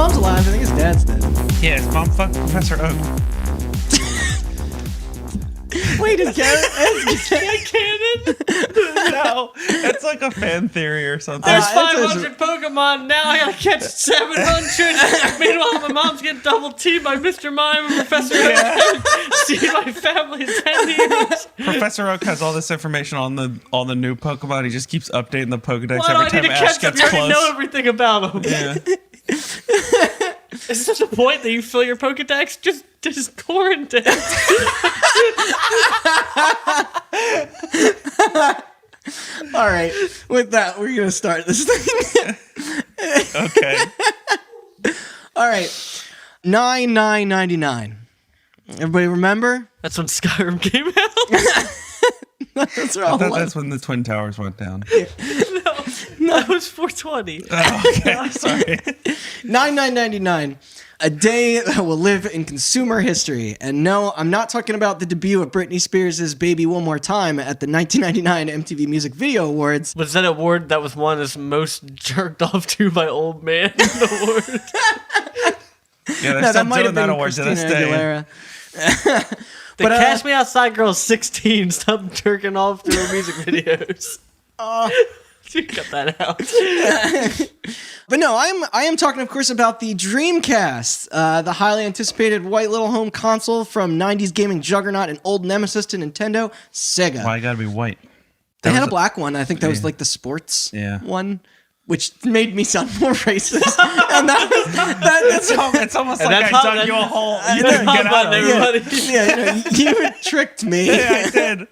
mom's alive. I think his dad's dead. Yeah, his mom fucked Professor Oak. Wait, is canon? No, it's like a fan theory or something. There's 500 Pokemon, now I gotta catch 700. Meanwhile, my mom's getting double teamed by Mr. Mime and Professor Oak. See my family in 10 years. Professor Oak has all this information on the new Pokemon. He just keeps updating the Pokedex Why do every I time need to Ash catch them? gets You already close. know everything about them. Yeah. Is this the point that you fill your Pokedex? Just quarantine. All right, with that, we're gonna start this thing. Okay. All right, 99.99. Everybody remember? That's when Skyrim came out. That's I thought that's when the Twin Towers went down. No, that was 420. Oh, okay. Sorry. 99.99. A day that will live in consumer history. And no, I'm not talking about the debut of Britney Spears' Baby One More Time at the 1999 MTV Music Video Awards. Was that award that was won as most jerked off to by old man award? Yeah, they're No, still that might doing have that been award to this Christina day. Aguilera. The Cash Me Outside Girls 16 stopped jerking off to her music videos. You cut that out. But no, I am talking, of course, about the Dreamcast, the highly anticipated white little home console from 90s gaming juggernaut and old nemesis to Nintendo, Sega. Why gotta be white? They had a black one. I think that was Yeah. like the sports Yeah. one, which made me sound more racist. And that's It's almost like that's I how- dug you a hole. You You know didn't get how out of it. everybody. yeah, you tricked me. Yeah, I did.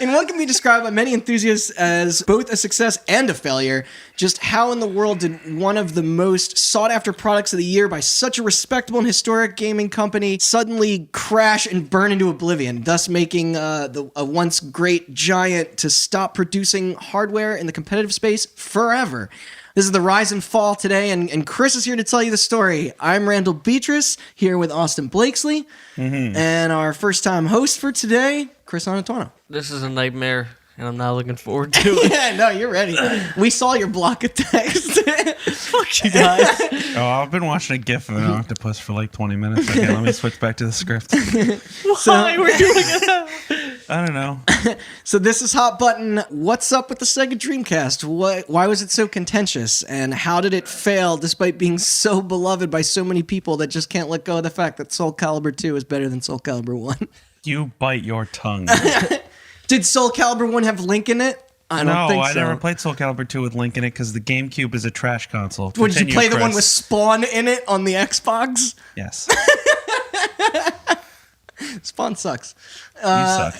in what can be described by many enthusiasts as both a success and a failure, just how in the world did one of the most sought-after products of the year by such a respectable and historic gaming company suddenly crash and burn into oblivion, thus making a once great giant to stop producing hardware in the competitive space forever? This is the rise and fall today, and Chris is here to tell you the story. I'm Randall Beatrice, here with Austin Blakesley, and our first-time host for today, Chris Anatuano. This is a nightmare, and I'm not looking forward to it. Yeah, no, you're ready. We saw your block of text. Fuck you guys. Oh, I've been watching a GIF of an octopus for like 20 minutes. Okay, let me switch back to the script. Why we're doing it? I don't know. So this is Hot Button. What's up with the Sega Dreamcast? Why was it so contentious? And how did it fail despite being so beloved by so many people that just can't let go of the fact that Soul Calibur 2 is better than Soul Calibur 1? You bite your tongue. Did Soul Calibur 1 have Link in it? I don't think so. I never played Soul Calibur 2 with Link in it because the GameCube is a trash console. What, did you Continue, play the one Chris. with Spawn in it on the Xbox? Yes. Spawn sucks. You suck.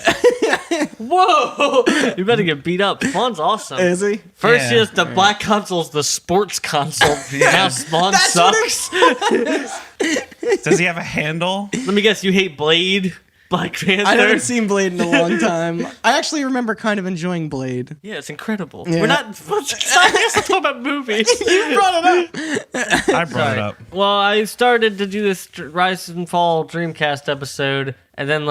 Whoa! You better get beat up. Spawn's awesome. Is he? First, Yeah. yes, the black console's the sports console. Now Spawn That's what sucks. Does he have a handle? Let me guess, you hate Blade? Black Panther? I haven't seen Blade in a long time. I actually remember kind of enjoying Blade. Yeah, it's incredible. Yeah. We're not... I guess let's talk about movies. You brought it up. I brought it up. Well, I started to do this Rise and Fall Dreamcast episode, and then,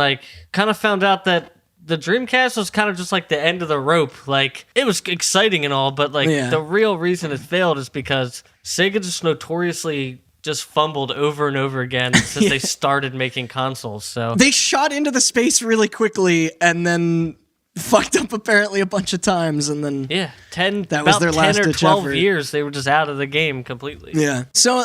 kind of found out that the Dreamcast was kind of just like the end of the rope. Like, it was exciting and all, but, Yeah. the real reason it failed is because Sega just notoriously just fumbled over and over again since they started making consoles, so... They shot into the space really quickly and then fucked up apparently a bunch of times, and then Yeah, That was their about 10 or last-ditch 12 effort. years, they were just out of the game completely. yeah. So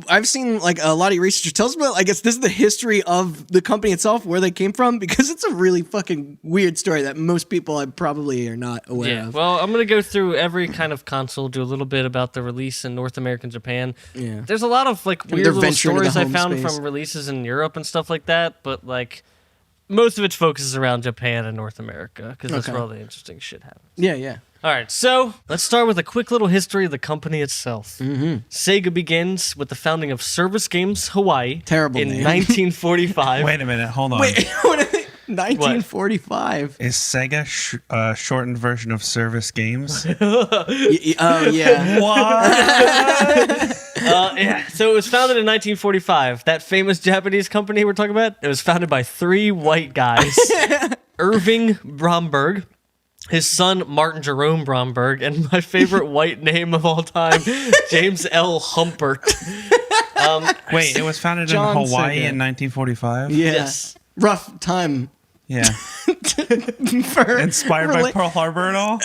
I've seen a lot of research. Tell us about, I guess, this is the history of the company itself, where they came from, because it's a really fucking weird story that most people probably are not aware Yeah, of. well, I'm going to go through every kind of console, do a little bit about the release in North America and Japan. Yeah. There's a lot of weird their little venture into the stories I home found space. from releases in Europe and stuff like that, but most of it focuses around Japan and North America, because that's Okay. where all the interesting shit happens. Yeah. All right, so let's start with a quick little history of the company itself. Sega begins with the founding of Service Games Hawaii Terrible in name. 1945. Wait a minute. Hold on. Wait, what are they? 1945. Is Sega shortened version of Service Games? Oh, yeah. What? Yeah, so it was founded in 1945. That famous Japanese company we're talking about, it was founded by 3 white guys. Irving Bromberg, his son Martin Jerome Bromberg, and my favorite white name of all time, James L. Humpert. Wait, it was founded John in Hawaii Sega. in 1945? Yeah. Yes. Rough time. Yeah. For Inspired by Pearl Harbor and all?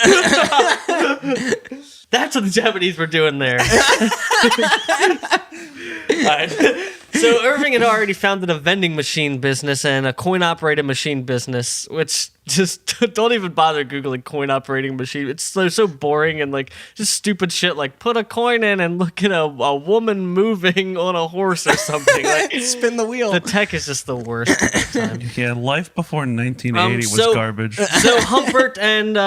That's what the Japanese were doing there. Alright. So Irving had already founded a vending machine business and a coin-operated machine business, which just don't even bother Googling coin-operating machine. It's so boring and like just stupid shit like put a coin in and look at a woman moving on a horse or something. Like, Spin the wheel. the tech is just the worst at the time. Yeah, life before 1980 was garbage. So Humpert and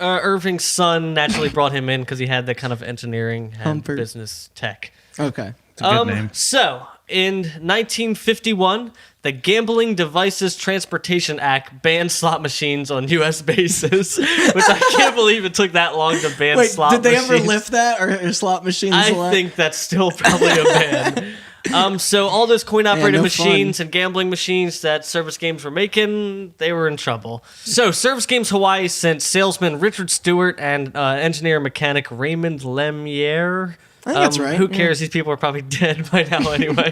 Irving's son naturally brought him in because he had the kind of engineering and Humpert. business tech. Okay. It's a good name. So, in 1951, the Gambling Devices Transportation Act banned slot machines on U.S. bases, which I can't believe it took that long to ban Wait, slot did they machines. ever lift that, or are slot machines I allowed? think that's still probably a ban. So all those coin-operated no machines fun. and gambling machines that Service Games were making, they were in trouble. So Service Games Hawaii sent salesman Richard Stewart and engineer mechanic Raymond Lemiere. I think that's right. Who cares? These people are probably dead by now anyway.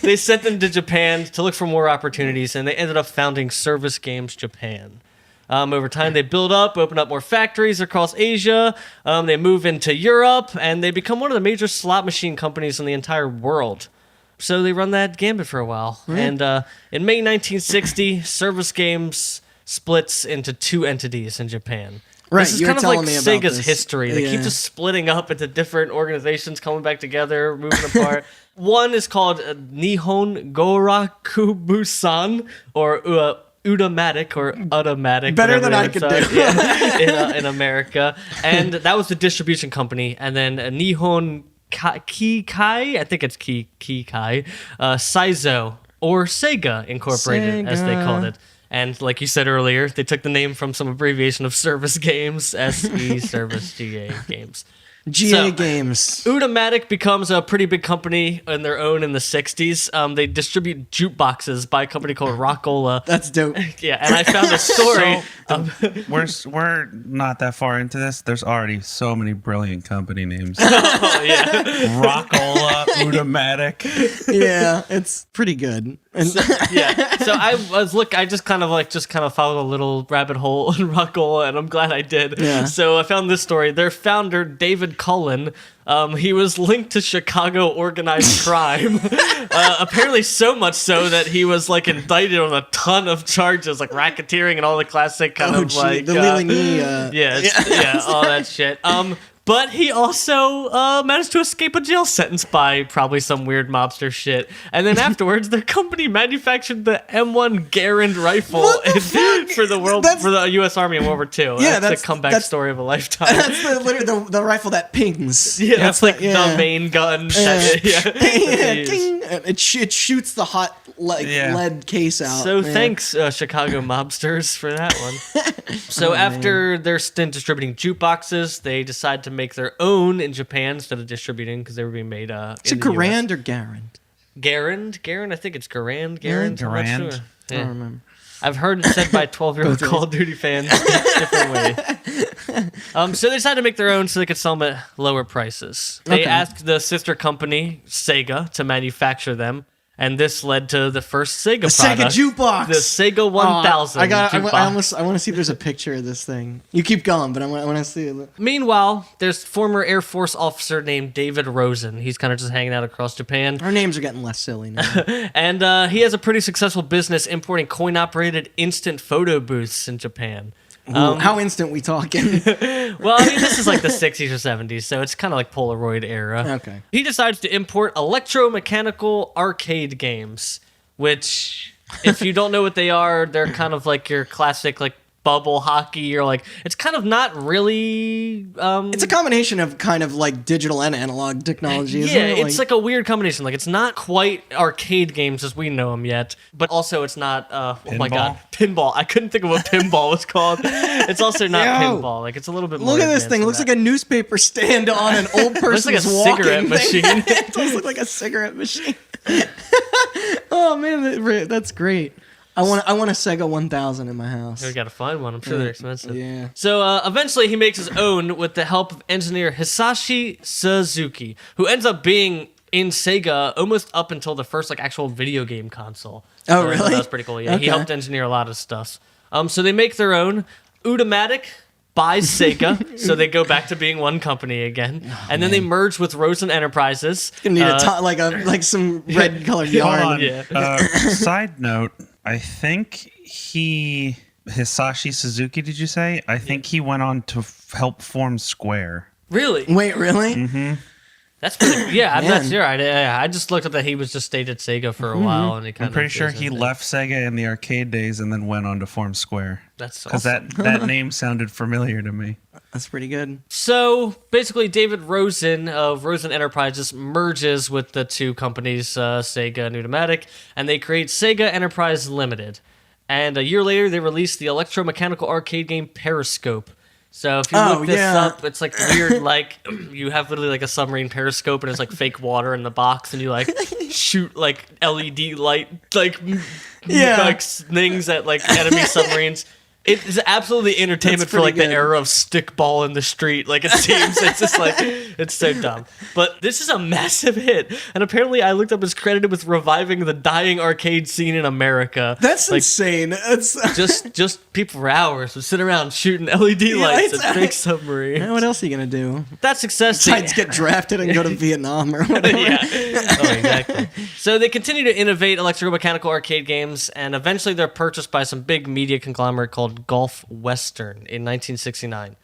They sent them to Japan to look for more opportunities, and they ended up founding Service Games Japan. Over time, they build up, open up more factories across Asia. They move into Europe, and they become one of the major slot machine companies in the entire world. So they run that gambit for a while. And in May 1960, Service Games splits into two entities in Japan. Right, This is you kind were of like telling me about Sega's this. history. They keep Yeah. just splitting up into different organizations, coming back together, moving apart. One is called Nihon Gorakubusan, or Udamatic or Automatic. Better whatever than I it's, could do. in America. And that was the distribution company. And then Nihon Kikai, I think it's Kikai, Saizo, or Sega Incorporated, as they Sega. called it. And like you said earlier, they took the name from some abbreviation of Service Games, SE Service GA Games. GA So- Games. Udamatic becomes a pretty big company on their own in the 60s. They distribute jukeboxes by a company called Rockola. That's dope. Yeah, and I found a story. We're not that far into this. There's already so many brilliant company names. Oh, yeah. Rockola, Udamatic. Yeah, it's pretty good. And Yeah. So I just kind of followed a little rabbit hole in Rockola, and I'm glad I did. Yeah. So I found this story. Their founder, David Cullen, he was linked to Chicago organized crime. Apparently so much so that he was like indicted on a ton of charges, like racketeering and all the classic kind of gee, like the Leland yeah, all that shit. But he also managed to escape a jail sentence by probably some weird mobster shit. And then afterwards, their company manufactured the M1 Garand rifle for the U.S. Army in World War II. Yeah, that's the comeback story of a lifetime. That's literally the rifle that pings. Yeah, that's like yeah. the main gun. that Yeah, they use. ting. It shoots the hot lead case out. So man. thanks, Chicago mobsters, for that one. So after their stint distributing jukeboxes, they decide to make their own in Japan instead of distributing because they were being made Is in it the US. Garand or Garand? Garand, I think it's Garand. I'm not Garand? sure. I Yeah. don't remember. I've heard it said by 12-year-old Call of Duty fans different way. So they decided to make their own so they could sell them at lower prices. They Okay. asked the sister company, Sega, to manufacture them, and this led to the first Sega The product. Sega jukebox. The Sega 1000 I jukebox. want to see if there's a picture of this thing. You keep going, but I want to see it. Meanwhile, there's former Air Force officer named David Rosen. He's kind of just hanging out across Japan. Our names are getting less silly now. And he has a pretty successful business importing coin-operated instant photo booths in Japan. Ooh, how instant we talking? Well, I mean, this is like the 60s or 70s, so it's kind of like Polaroid era. Okay. He decides to import electromechanical arcade games, which, if you don't know what they are, they're kind of like your classic, like, bubble hockey, or like, it's kind of not really... It's a combination of kind of like digital and analog technology, isn't yeah, it? it's like a weird combination. Like, it's not quite arcade games as we know them yet, but also it's not, oh my god, pinball. I couldn't think of what pinball was called. It's also not Yo, pinball. Like, it's a little bit more Look at this advanced thing. It than looks that. like a newspaper stand on an old person's like a walking cigarette thing. machine. It does look like a cigarette machine. Oh man, that's great. I want a Sega 1000 in my house. We gotta find one. I'm sure they're expensive. Yeah. So eventually he makes his own with the help of engineer Hisashi Suzuki, who ends up being in Sega almost up until the first actual video game console. Oh, So really? that was pretty cool. Yeah, Okay. he helped engineer a lot of stuff. So they make their own. Udamatic buys Sega, so they go back to being one company again, and then they merge with Rosen Enterprises. Gonna need like some red colored yarn. Hold on. Yeah. Side note, I think Hisashi Suzuki, did you say? I think he went on to help form Square. Really? Wait, really? That's pretty. Yeah, I'm not Man. sure. I just looked up that he was just stayed at Sega for a while, and he kind I'm pretty sure he left Sega in the arcade days and then went on to form Square. That's Because awesome. that name sounded familiar to me. That's pretty good. So basically, David Rosen of Rosen Enterprises merges with the two companies, Sega and Udamatic, and they create Sega Enterprise Limited. And a year later, they released the electromechanical arcade game Periscope. So if you look this up, it's weird, you have literally a submarine periscope and it's fake water in the box, and you shoot LED light things at enemy submarines. It is absolutely entertainment for pretty the good. era of stickball in the street. It seems it's just it's so dumb. But this is a massive hit, and apparently I looked up it's credited with reviving the dying arcade scene in America. That's insane. That's just people for hours would sit around shooting LED lights it's- at fake submarines. what else are you gonna do? That success. Besides get drafted and go to Vietnam or whatever. Yeah. Oh, exactly. So they continue to innovate electromechanical arcade games, and eventually they're purchased by some big media conglomerate called Gulf Western in 1969.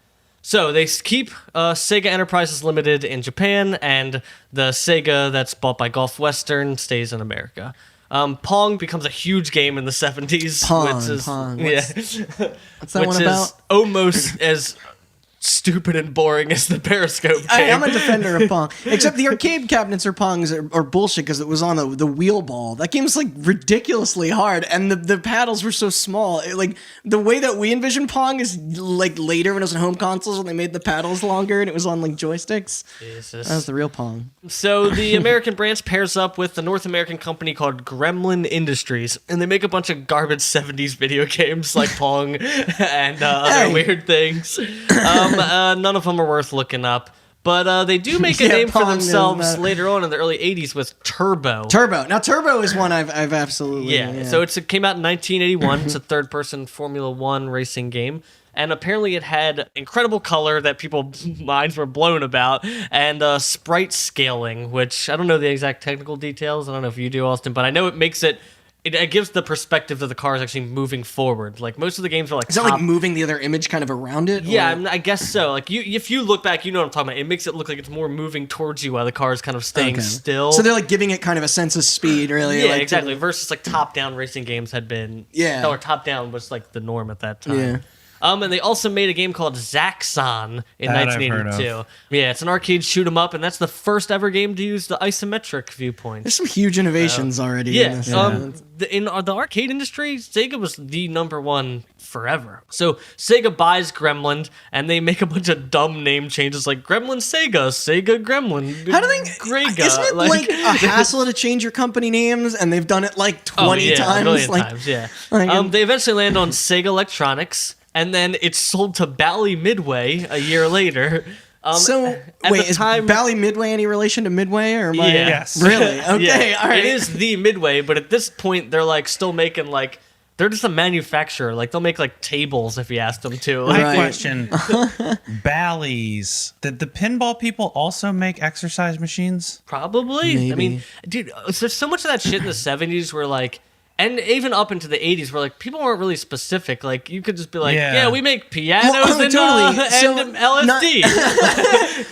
So they keep Sega Enterprises Limited in Japan, and the Sega that's bought by Gulf Western stays in America. Pong becomes a huge game in the 70s. Pong, which is, Pong. Yeah. What's that which one is about? almost as stupid and boring as the Periscope game. I'm a defender of Pong. Except the arcade cabinets or Pongs are bullshit because it was on the wheel ball. That game was ridiculously hard, and the paddles were so small. The way that we envision Pong is later when it was on home consoles when they made the paddles longer and it was on joysticks. Jesus. That was the real Pong. So the American branch pairs up with the North American company called Gremlin Industries, and they make a bunch of garbage 70s video games like Pong and other weird things. None of them are worth looking up. But they do make a name for Pong themselves later on in the early 80s with Turbo. Turbo. Now, Turbo is one I've absolutely... Yeah, so it came out in 1981. It's a third-person Formula One racing game. And apparently it had incredible color that people's minds were blown about, and sprite scaling, which I don't know the exact technical details. I don't know if you do, Austin, but I know it makes it gives the perspective that the car is actually moving forward. Most of the games are Is that moving the other image kind of around it? Yeah, or? I guess so. If you look back, you know what I'm talking about. It makes it look like it's more moving towards you while the car is kind of staying still. So they're giving it kind of a sense of speed, really. Yeah, exactly. Versus top-down racing games had been... Yeah. Or top-down was the norm at that time. Yeah. And they also made a game called Zaxxon in That I've heard 1982. of. Yeah, it's an arcade shoot 'em up, and that's the first ever game to use the isometric viewpoint. There's some huge innovations already. Yeah, In this. in the arcade industry, Sega was the number one forever. So Sega buys Gremlin, and they make a bunch of dumb name changes like Gremlin Sega, Sega Gremlin. How do they? Grega. Isn't it a hassle to change your company names? And they've done it 20 times. A million times, yeah. They eventually land on Sega Electronics, and then it's sold to Bally Midway a year later. Is Bally Midway any relation to Midway? Or am I, Yes. Really? Okay, yeah, all right. It is the Midway, but at this point, they're still making they're just a manufacturer. They'll make tables if you ask them to. My Right. question: Bally's. Did the pinball people also make exercise machines? Probably. Maybe. I mean, dude, there's so much of that shit in the 70s where and even up into the 80s where people weren't really specific. You could just be yeah, we make pianos and LSD.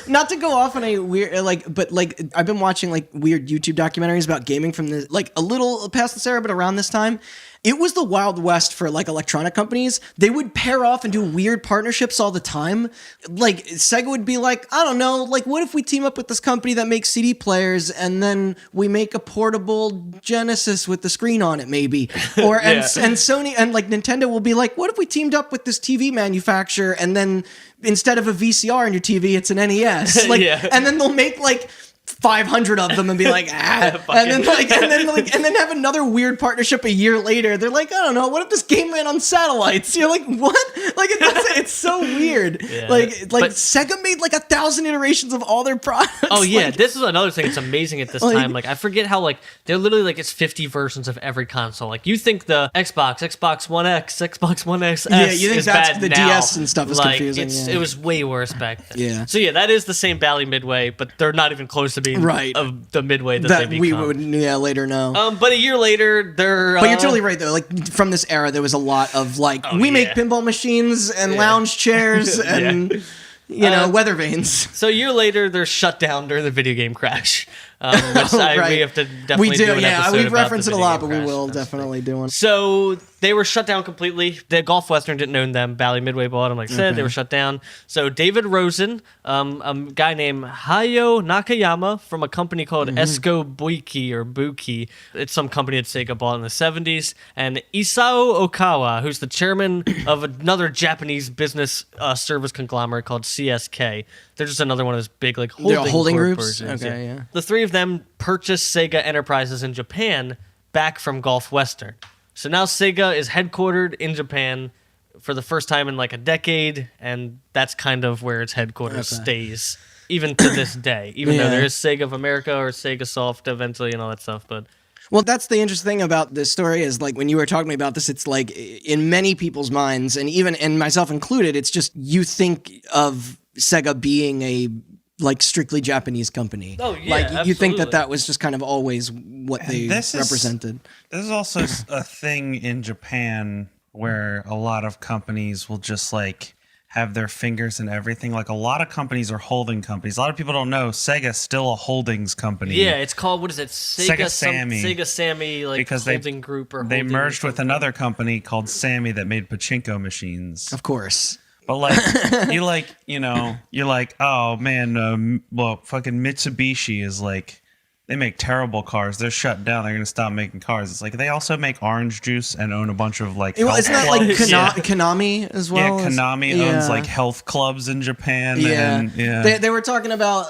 Not to go off on a weird but I've been watching weird YouTube documentaries about gaming from the a little past this era, but around this time. It was the Wild West for electronic companies. They would pair off and do weird partnerships all the time. Sega would be I don't know, what if we team up with this company that makes CD players and then we make a portable Genesis with the screen on it, maybe? Or and Sony and Nintendo will be what if we teamed up with this TV manufacturer and then instead of a VCR in your TV, it's an NES? And then they'll make 500 of them and be like, and then have another weird partnership a year later. They're like, I don't know, what if this game ran on satellites? You're like, what? Like, it's so weird. Yeah. But But Sega made like 1,000 iterations of all their products. Oh yeah, Like, this is another thing that's amazing at this time. Like I forget how like they're literally like it's 50 versions of every console. Like you think the Xbox One X, Xbox One X, Yeah, you think is that's bad the now. DS and stuff is Like, confusing, yeah. It was way worse back then. Yeah. So yeah, that is the same Bally Midway, but they're not even close to being Right. of the Midway that that they we become. would later know. But a year later, they're. But you're totally right, though. Like, from this era, there was a lot of, like, we make yeah. pinball machines and lounge chairs and, weather vanes. So a year later, they're shut down during the video game crash. Which Right. we have to definitely do an episode we've about referenced the it a video lot, game but we crash. will That's definitely do one. So they were shut down completely. The Gulf Western didn't own them. Bally Midway bought them, like I said. They were shut down. So David Rosen, a guy named Hayo Nakayama from a company called Esco Buiki or Buki. It's some company that Sega bought in the 70s. And Isao Okawa, who's the chairman of another Japanese business service conglomerate called CSK. They're just another one of those big like holding groups? corporations, Okay, yeah. The three of them purchased Sega Enterprises in Japan back from Gulf Western. So now Sega is headquartered in Japan for the first time in like a decade, and that's kind of where its headquarters stays, even to this day. Even though Yeah. there is Sega of America or Sega Soft eventually and all that stuff, but Well, that's the interesting thing about this story is, like, when you were talking about this, it's like, in many people's minds, and even, and myself included, it's just, you think of Sega being a, like, strictly Japanese company. Oh, yeah, like, you think absolutely. that was just kind of always what they this is- represented. This is also a thing in Japan where a lot of companies will just like have their fingers in everything. Like a lot of companies are holding companies. A lot of people don't know Sega's still a holdings company. yeah, it's called, what is it? Sega Sammy. Sega Sammy, like, Because holding group or they holding merged with something. another company called Sammy that made pachinko machines. Of course. But like you're like, oh man, fucking Mitsubishi is like, they make terrible cars. They're shut down. They're gonna stop making cars. It's like they also make orange juice and own a bunch of like. Well, health it's not like clubs. Konami as well. Yeah, Konami owns like health clubs in Japan. Yeah. And, yeah. They were talking about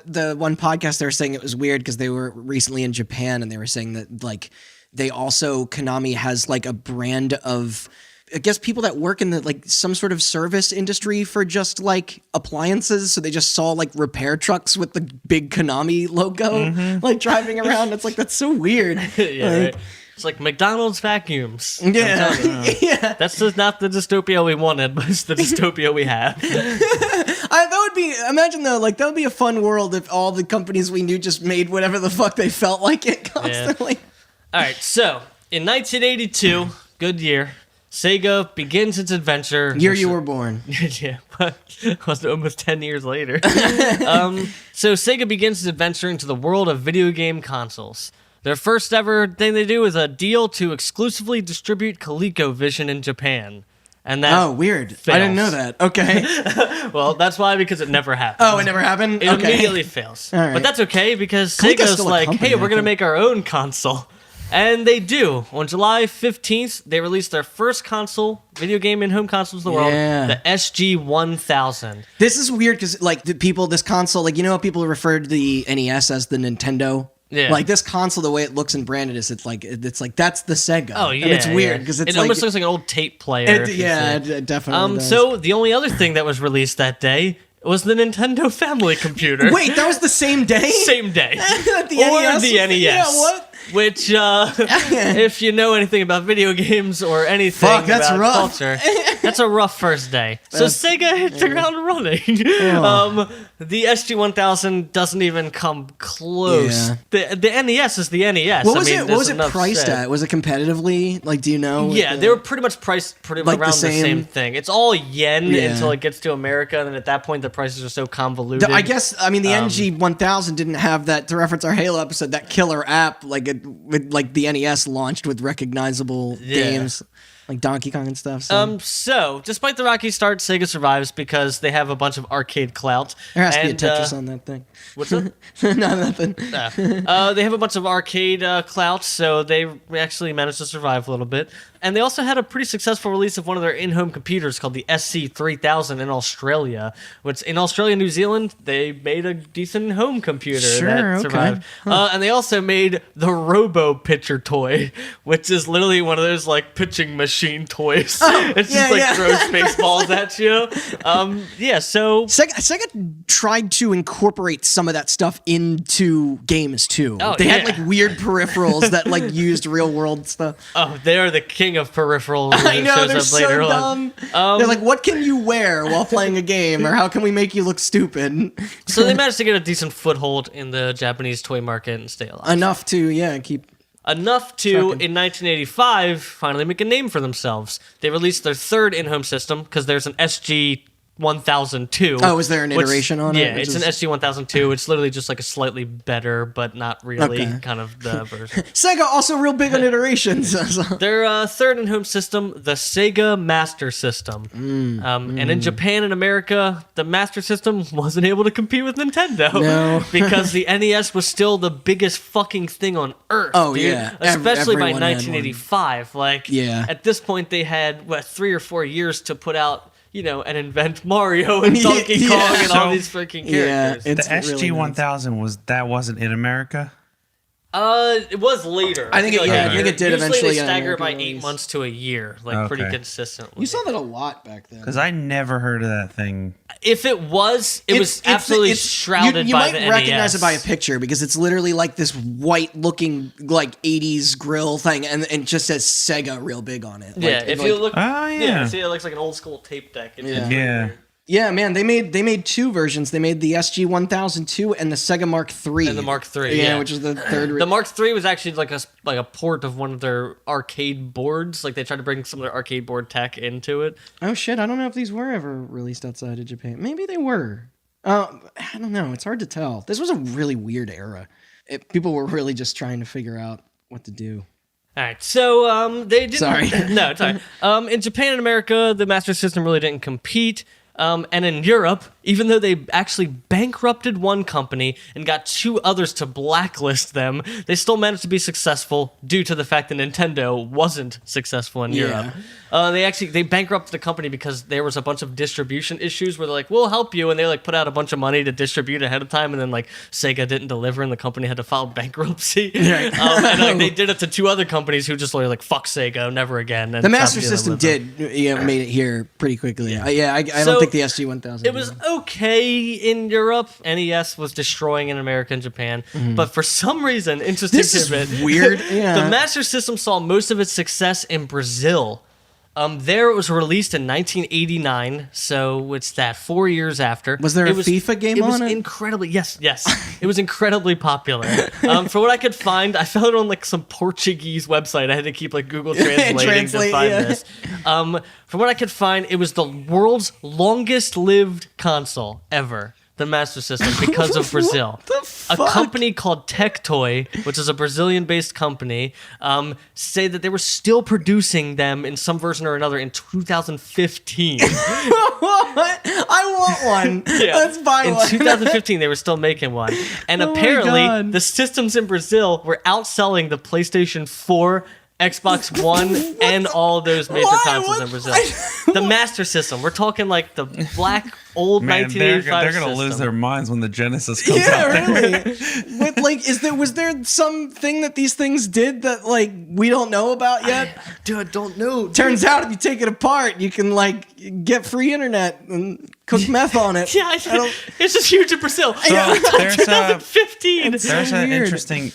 the one podcast. They were saying it was weird because they were recently in Japan and they were saying that like they also Konami has like a brand of, I guess, people that work in the like some sort of service industry for just like appliances. So they just saw like repair trucks with the big Konami logo like driving around. It's like, that's so weird. Yeah, Like, right. It's like McDonald's vacuums. Yeah. Yeah. That's just not the dystopia we wanted, but it's the dystopia we have. That would be, imagine though, like that would be a fun world if all the companies we knew just made whatever the fuck they felt like it constantly. All right, so in 1982, good year, Sega begins its adventure. Year you were born. Yeah, but it was almost 10 years later. So Sega begins its adventure into the world of video game consoles. Their first ever thing they do is a deal to exclusively distribute ColecoVision in Japan. And that Oh, weird. I didn't know fails. that. Okay. Well, that's why, because it never happened. Oh, it never happened? It Okay. immediately fails. All right. But that's okay, because Coleco's Sega's still a like, company, hey, we're I going to think. make our own console. And they do. On July 15th, they released their first console, video game in home consoles in the world, Yeah. the SG-1000. This is weird because, like, the people, this console, like, you know how people refer to the NES as the Nintendo? Yeah. Like, this console, the way it looks and branded is, it's like that's the Sega. Oh, yeah. And it's weird yeah. because it's it like... almost looks like an old tape player. if you yeah, see it. it definitely does. So the only other thing that was released that day was the Nintendo Family Computer. Wait, that was the same day? Same day. The Or NES? the NES. Yeah, what? Which, if you know anything about video games or anything Fuck, that's about rough. culture, that's a rough first day. So Sega hit the ground running. The SG-1000 doesn't even come close. Yeah. The NES is the NES. What was I mean, it? What there's was it enough priced said. at? Was it competitively? Like, do you know? Yeah, they were pretty much priced Like around the the same- same thing. It's all yen Yeah. until it gets to America, and then at that point the prices are so convoluted. I guess, I mean, the NG-1000 didn't have that, to reference our Halo episode, that killer app, like the NES launched with recognizable games. like Donkey Kong and stuff. So, despite the rocky start, Sega survives because they have a bunch of arcade clout. There has to be a Tetris on that thing. What's that? No, nothing. They have a bunch of arcade clout, so they actually managed to survive a little bit. And they also had a pretty successful release of one of their in-home computers called the SC3000 in Australia. Which in Australia and New Zealand, they made a decent home computer that survived. And they also made the Robo Pitcher toy, which is literally one of those like pitching machine toys. It's just throws spaceballs at you. So Sega tried to incorporate some of that stuff into games too. They had like weird peripherals that like used real world stuff. Oh, they are the king of peripherals. I know, they're so dumb. They're like, what can you wear while playing a game, or how can we make you look stupid? So they managed to get a decent foothold in the Japanese toy market and stay alive. Enough to, keep... Enough to, in 1985, finally make a name for themselves. They released their third in-home system, because there's an SG-1002. Oh, is there an iteration on it? Yeah, it's an SG-1002. It's literally just like a slightly better, but not really kind of the version. Sega also real big on iterations. Their third in-home system, the Sega Master System. And in Japan and America, the Master System wasn't able to compete with Nintendo. No. Because the NES was still the biggest fucking thing on Earth, dude. Yeah. Especially by Everyone had 1985. Like, at this point, they had, 3 or 4 years to put out and invent Mario and Donkey Kong and all these freaking characters. The SG-1000 wasn't in America? It was later. I think it did eventually. Usually they stagger by 8 months to a year, pretty consistently. You saw that a lot back then. Because I never heard of that thing. If it was absolutely shrouded by the NES. You might recognize it by a picture because it's literally like this white-looking, like 80s grill thing, and it just says Sega real big on it. If you look, see, it looks like an old school tape deck. Yeah, man, they made two versions. They made the SG-1002 and the Sega Mark III. And the Mark III, which is the third. The Mark III was actually like a port of one of their arcade boards. Like they tried to bring some of their arcade board tech into it. Oh shit! I don't know if these were ever released outside of Japan. Maybe they were. I don't know. It's hard to tell. This was a really weird era. People were really just trying to figure out what to do. All right, so they didn't. Sorry. No, it's all right. In Japan and America, the Master System really didn't compete. And in Europe, even though they actually bankrupted one company and got 2 others to blacklist them, they still managed to be successful due to the fact that Nintendo wasn't successful in Europe. They bankrupted the company because there was a bunch of distribution issues where they're like, we'll help you, and they like put out a bunch of money to distribute ahead of time, and then like Sega didn't deliver and the company had to file bankruptcy. And they did it to 2 other companies who just like, fuck Sega, never again. And the Master System made it here pretty quickly. I don't think the SG-1000. It was okay in Europe. NES was destroying in America and Japan. But for some reason, interesting tidbit, is weird. The Master System saw most of its success in Brazil. There it was released in 1989, so it's 4 years after. Was there a FIFA game on it? It was incredibly, yes. It was incredibly popular. For what I could find, I found it on like some Portuguese website. I had to keep like Google translating to find this. From what I could find, it was the world's longest lived console ever. The Master System, because of Brazil. A company called Tectoy, which is a Brazilian-based company, say that they were still producing them in some version or another in 2015. What? I want one. Let's buy one. In 2015, they were still making one. And apparently, the systems in Brazil were outselling the PlayStation 4, Xbox One, and all those major consoles in Brazil. The Master System. We're talking like the black old 1985 they're gonna lose their minds when the Genesis comes out. Yeah, really. Was there something that these things did that like we don't know about yet? I don't know. Turns out if you take it apart, you can like get free internet and cook meth on it. It's just huge in Brazil. So there's 2015. There's an interesting,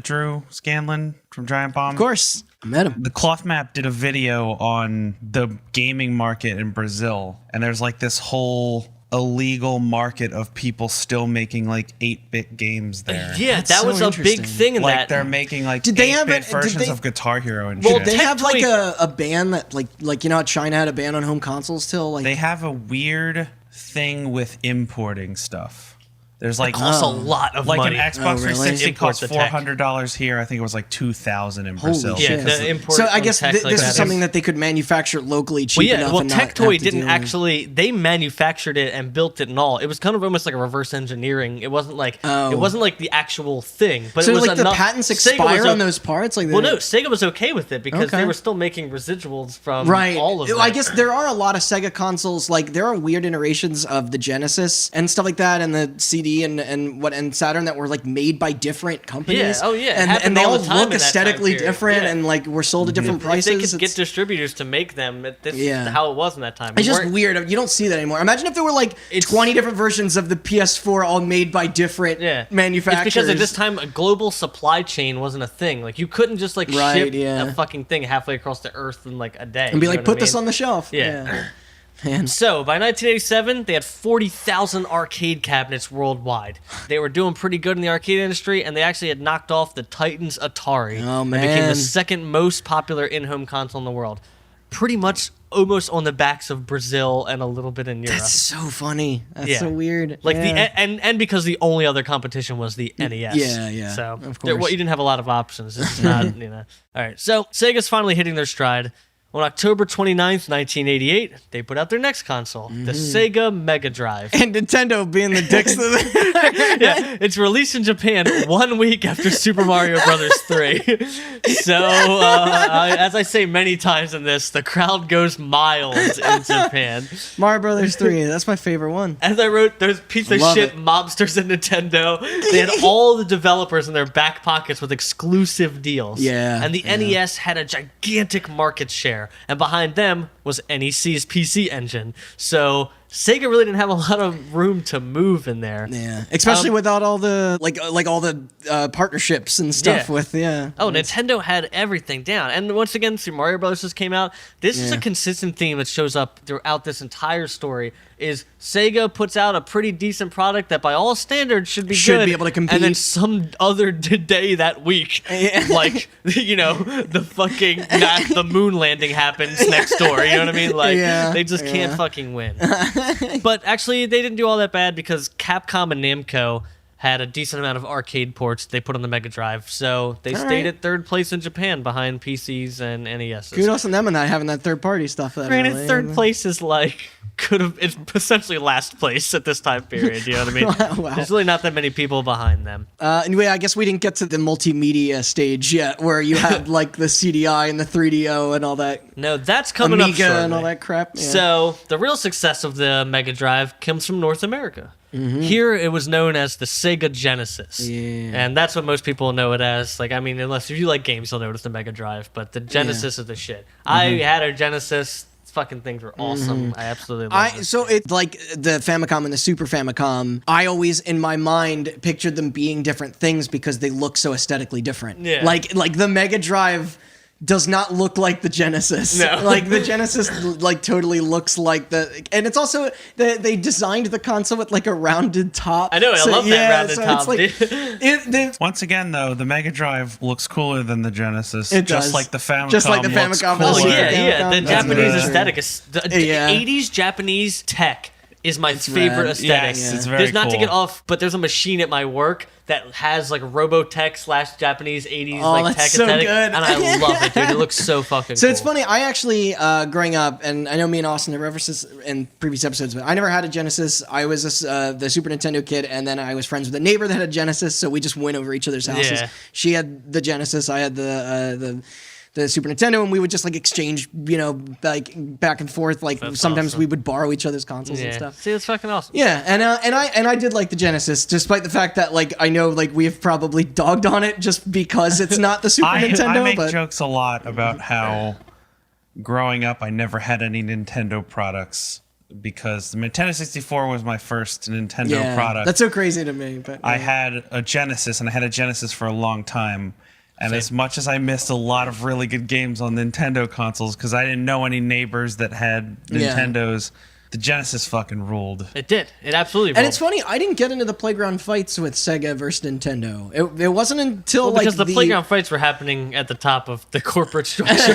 Drew Scanlon from Giant Bomb. Of course, I met him. The Cloth Map did a video on the gaming market in Brazil, and there's like this whole illegal market of people still making like 8-bit games there. That was a big thing in like, that. they're making like did they 8-bit have versions of Guitar Hero and shit. shit. They have like a ban that like how China had a ban on home consoles till like they have a weird thing with importing stuff. There's like costs a lot of like money. an Xbox really? 360 Import costs the tech. $400 here. I think it was like $2,000 in Brazil. Yeah, shit. the import. So I on guess tech this like is that something that they could manufacture locally cheap Well, yeah. enough. Well, and not Tectoy have to didn't deal with- actually. They manufactured it and built it and all. It was kind of almost like a reverse engineering. It wasn't like it wasn't like the actual thing. But So it was like the enough, patents Sega expire was on those parts. Like Well, no, Sega was okay with it because Okay. they were still making residuals from Right. all of that. I guess there are a lot of Sega consoles. Like there are weird iterations of the Genesis and stuff like that, and the CD and Saturn that were like made by different companies. Yeah. Oh, yeah. It And happened they all all the time look in that time aesthetically period. different Yeah. and like were sold at different prices. If they could get It's- distributors to make them, this Yeah. is how it was in that time. It's You just weren't- weird. You don't see that anymore. Imagine if there were like 20 different versions of the PS4 all made by different manufacturers. It's because at this time a global supply chain wasn't a thing. Like you couldn't just like Right, ship yeah. a fucking thing halfway across the earth in like a day. and be you like, know put what I this mean? on the shelf. Yeah. Man. So by 1987, they had 40,000 arcade cabinets worldwide. They were doing pretty good in the arcade industry, and they actually had knocked off the Titans Atari Oh, and became man. the second most popular in-home console in the world. Pretty much almost on the backs of Brazil and a little bit in Europe. That's so funny. That's Yeah. so weird. Like Yeah. and because the only other competition was the NES. yeah, So of course. you didn't have a lot of options. It's not, you know. All right. So Sega's finally hitting their stride. On October 29th, 1988, they put out their next console, the Sega Mega Drive. And Nintendo being the dicks of the Yeah, it's released in Japan 1 week after Super Mario Brothers 3. So, as I say many times in this, the crowd goes miles in Japan. Mario Brothers 3. That's my favorite one. As I wrote, those piece of Love shit it. mobsters in Nintendo, they had all the developers in their back pockets with exclusive deals. Yeah, And the NES had a gigantic market share, and behind them was NEC's PC engine. So Sega really didn't have a lot of room to move in there. Yeah, especially without all the like all the partnerships and stuff Yeah. with Oh, Nintendo had everything down. And once again, Super Mario Bros. Just came out. This is a consistent theme that shows up throughout this entire story, is Sega puts out a pretty decent product that by all standards should be Should good. be able to compete. And then some other day that week, like, you know, the moon landing happens next door. You know what I mean? Like, they just can't fucking win. But actually, they didn't do all that bad because Capcom and Namco had a decent amount of arcade ports they put on the Mega Drive, so they stayed at third place in Japan behind PCs and NES. Kudos on them and not having that third party stuff. That Granted, early. third place is like it's essentially last place at this time period. You know what I mean? Wow. There's really not that many people behind them. Anyway, I guess we didn't get to the multimedia stage yet, where you had like the CDI and the 3DO and all that, No, that's coming up Amiga shortly. and all that crap. Yeah. So the real success of the Mega Drive comes from North America. Here it was known as the Sega Genesis. Yeah. And that's what most people know it as. Like, I mean, unless if you like games, you'll know it as the Mega Drive, but the Genesis is the shit. I had a Genesis. Fucking things were awesome. I absolutely loved it. So it's like the Famicom and the Super Famicom. I always, in my mind, pictured them being different things because they look so aesthetically different. Yeah. Like the Mega Drive does not look like the Genesis. No. Like the Genesis like totally looks like and it's also they designed the console with like a rounded top. I know, I love that rounded so top, It's like, Once again, though, the Mega Drive looks cooler than the Genesis. It just does. like the Famicom. Just like the looks Famicom. Oh, Super cooler. yeah. The Famicom. Japanese Yeah. aesthetic is the Yeah. 80s Japanese tech is my favorite rad. aesthetic. Yes, it's very There's not to cool. get off, but there's a machine at my work that has like Robotech / Japanese 80s Oh, like that's tech so aesthetic, good. and I love it, dude. It looks so fucking. So cool. it's funny. I actually, growing up, and I know me and Austin have referenced this in previous episodes, but I never had a Genesis. I was the Super Nintendo kid, and then I was friends with a neighbor that had a Genesis, so we just went over each other's houses. Yeah. She had the Genesis, I had the Super Nintendo, and we would just like exchange, like back and forth. Like That's sometimes awesome. we would borrow each other's consoles and Yeah. stuff. See, it's fucking awesome. Yeah, and I did like the Genesis, despite the fact that like I know like we have probably dogged on it just because it's not the Super Nintendo. I make but jokes a lot about how growing up I never had any Nintendo products because the Nintendo 64 was my first Nintendo product. that's so crazy to me. But I had a Genesis, and I had a Genesis for a long time. And as much as I missed a lot of really good games on Nintendo consoles, because I didn't know any neighbors that had Yeah. Nintendos, The Genesis fucking ruled. It did. It absolutely ruled. And it's funny, I didn't get into the playground fights with Sega versus Nintendo. It wasn't until because the playground fights were happening at the top of the corporate structure.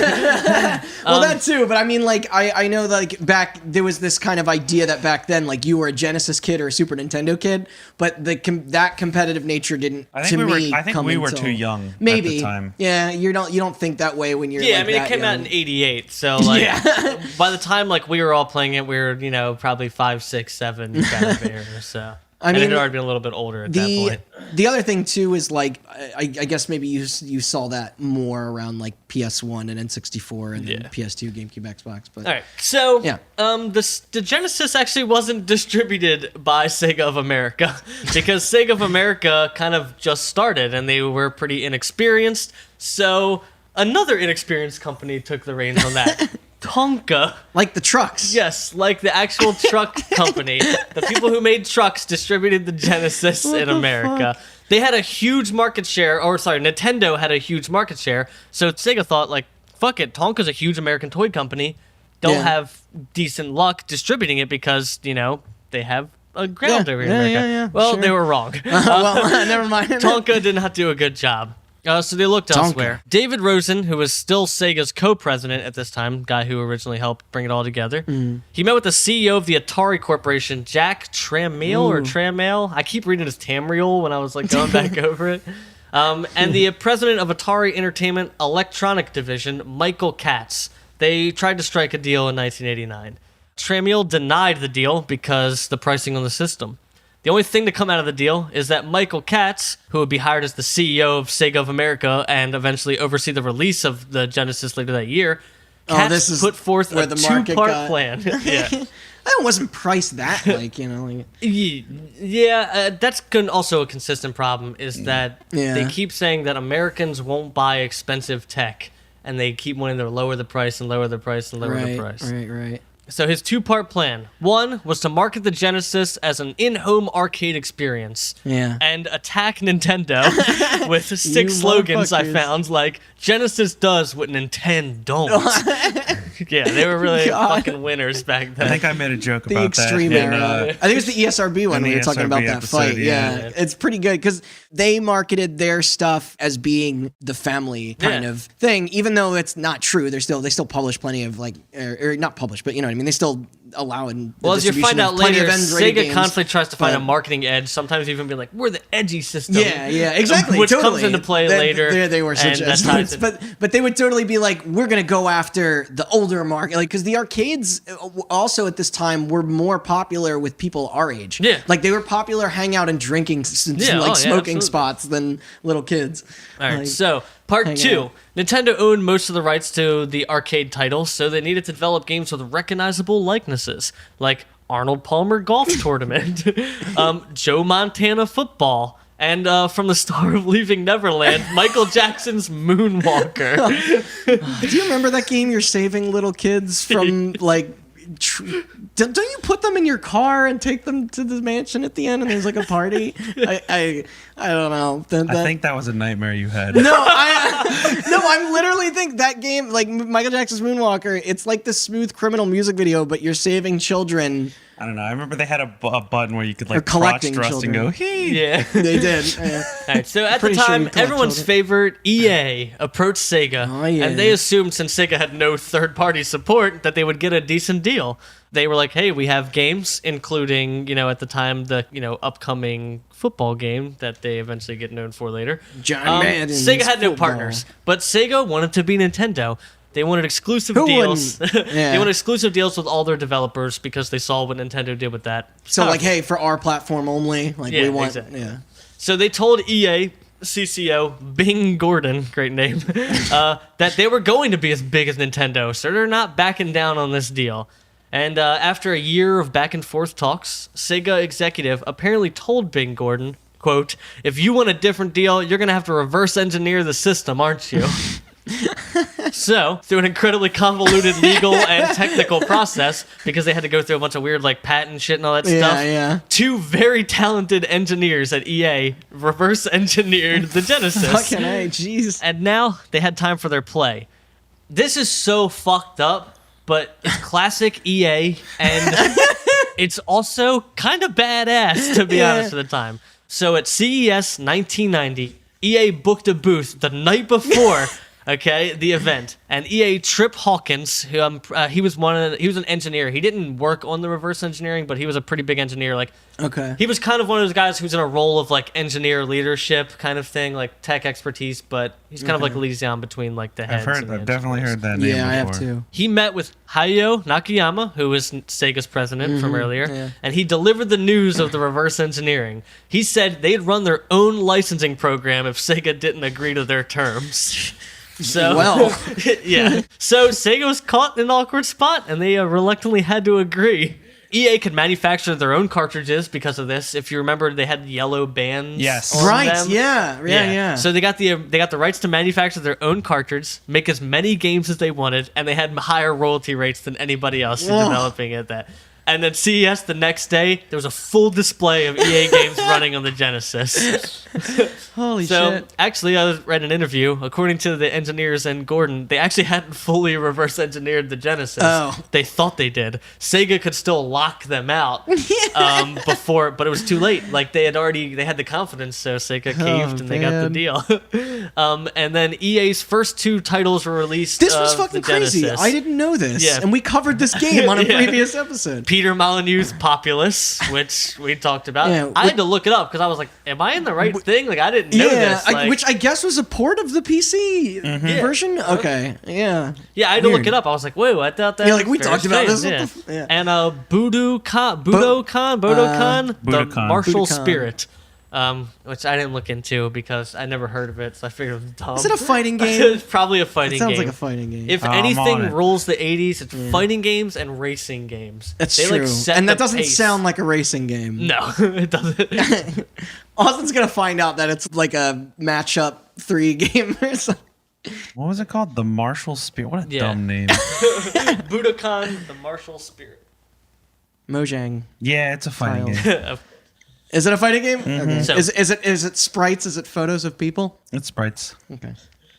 Well, that too, but I mean, like, I know, like, back, there was this kind of idea that back then, like, you were a Genesis kid or a Super Nintendo kid, but that competitive nature didn't, I think we were too young maybe. at the time. Yeah, you don't think that way when you're Yeah, like I mean, it came out in '88, so, like, by the time, like, we were all playing it, we were, probably 5, 6, 7 kind of era, so... I mean, it had already been a little bit older at that point. The other thing too is like I guess maybe you saw that more around like PS1 and N64 and then PS2, GameCube, Xbox. But all right, so the Genesis actually wasn't distributed by Sega of America because Sega of America kind of just started and they were pretty inexperienced. So another inexperienced company took the reins on that. Tonka. Like the trucks. Yes, like the actual truck company. The people who made trucks distributed the Genesis in America. Fuck? They had a huge market share, Nintendo had a huge market share, so Sega thought, like, fuck it, Tonka's a huge American toy company. They'll have decent luck distributing it because, they have a ground over here in America. Yeah, well, they were wrong. Well, never mind. Tonka did not do a good job. So they looked elsewhere. David Rosen, who was still Sega's co-president at this time, guy who originally helped bring it all together, he met with the CEO of the Atari Corporation, Jack Tramiel. I keep reading it as Tamriel when I was like going back over it. And the president of Atari Entertainment Electronic Division, Michael Katz. They tried to strike a deal in 1989. Tramiel denied the deal because the pricing on the system. The only thing to come out of the deal is that Michael Katz, who would be hired as the CEO of Sega of America and eventually oversee the release of the Genesis later that year, Katz put forth a two-part plan. That wasn't priced that, that's also a consistent problem, is that they keep saying that Americans won't buy expensive tech, and they keep wanting to lower the price and lower the price and lower the price. Right. So his two-part plan. One was to market the Genesis as an in-home arcade experience. And attack Nintendo with 6 slogans I found, like, Genesis does what Nintendo don't. They were really fucking winners back then. I think I made a joke about that. The extreme era. I think it's the ESRB one when you're talking about that fight. Yeah. It's pretty good because they marketed their stuff as being the family kind of thing, even though it's not true. They still publish plenty of or not publish, but you know what I mean. They still allow in. Well, as you find out later, Sega constantly tries to find a marketing edge. Sometimes even be like, "We're the edgy system." Yeah, exactly. Which comes into play later. They were such assets, but they would totally be like, "We're going to go after the older market," like because the arcades also at this time were more popular with people our age. Yeah, like they were popular hangout and drinking, smoking spots than little kids. All right, so. Part 2. Nintendo owned most of the rights to the arcade titles, so they needed to develop games with recognizable likenesses, like Arnold Palmer Golf Tournament, Joe Montana Football, and from the star of Leaving Neverland, Michael Jackson's Moonwalker. Do you remember that game? You're saving little kids from, like... Don't you put them in your car and take them to the mansion at the end and there's like a party? I don't know. I think that was a nightmare you had. No, I'm literally think that game, like Michael Jackson's Moonwalker, it's like the Smooth Criminal music video, but you're saving children. I don't know. I remember they had a button where you could like crotch thrust children. and go, "Hey." Yeah, they did. All right, so at the time, everyone's favorite EA approached Sega, and they assumed since Sega had no third-party support that they would get a decent deal. They were like, "Hey, we have games, including at the time the upcoming football game that they eventually get known for later." John Madden's Sega had no football. partners, but Sega wanted to be Nintendo. They wanted exclusive deals. They wanted exclusive deals with all their developers because they saw what Nintendo did with that. So, like, hey, for our platform only, like we want. Exactly. Yeah. So they told EA CCO Bing Gordon, great name, that they were going to be as big as Nintendo. So they're not backing down on this deal. And after a year of back and forth talks, Sega executive apparently told Bing Gordon, quote, "If you want a different deal, you're going to have to reverse engineer the system, aren't you?" So, through an incredibly convoluted legal and technical process, because they had to go through a bunch of weird patent shit and all that stuff, 2 very talented engineers at EA reverse engineered the Genesis. Fucking A, jeez. And now they had time for their play. This is so fucked up, but it's classic EA, and it's also kind of badass, to be honest, at the time. So at CES 1990, EA booked a booth the night before. Okay, the event, and EA Trip Hawkins, who he was an engineer. He didn't work on the reverse engineering, but he was a pretty big engineer. Like, okay, he was kind of one of those guys who's in a role of like engineer leadership kind of thing, like tech expertise. But he's kind of like liaison between like the heads. I've definitely heard that name before. I have too. He met with Hayao Nakayama, who was Sega's president from earlier, and he delivered the news of the reverse engineering. He said they'd run their own licensing program if Sega didn't agree to their terms. So, yeah. So Sega was caught in an awkward spot, and they reluctantly had to agree. EA could manufacture their own cartridges because of this. If you remember, they had yellow bands. Yes. On Right. them. Yeah. So they got the rights to manufacture their own cartridge, make as many games as they wanted, and they had higher royalty rates than anybody else developing at that. And then CES the next day, there was a full display of EA games running on the Genesis. Holy So shit. actually, I read an interview. According to the engineers and Gordon, they actually hadn't fully reverse engineered the Genesis. Oh. They thought they did. Sega could still lock them out before, but it was too late. Like they had the confidence, so Sega caved and they got the deal. And then EA's first two titles were released. This was fucking the crazy. Genesis. I didn't know this. Yeah. And we covered this game on a previous episode. Peter Molyneux's Populous, which we talked about. Yeah, I had to look it up because I was like, "Am I in the right thing?" Like I didn't know this. Like, which I guess was a port of the PC version. Okay, yeah. Yeah, I had to Weird. look it up. I was like, whoa, I thought that. Yeah, like, we was talked about strange. this. What Yeah. the And Budokan, the Budokan. martial Budokan. spirit, which I didn't look into because I never heard of it, so I figured it was dumb. Is it a fighting game? It's probably a fighting It sounds game. like a fighting game. If I'm on anything it. rules the 80s, it's fighting games and racing games. That's They, true. Like, set And that the doesn't pace. sound like a racing game. No, it doesn't. Austin's gonna find out that it's like a matchup 3 game or something. What was it called? The Martial Spirit. What a Yeah. dumb name. Budokan, the martial spirit. Mojang. Yeah, it's a fighting Tiles. game. Is it a fighting game? Okay. So- Is it sprites? Is it photos of people? It's sprites. Okay.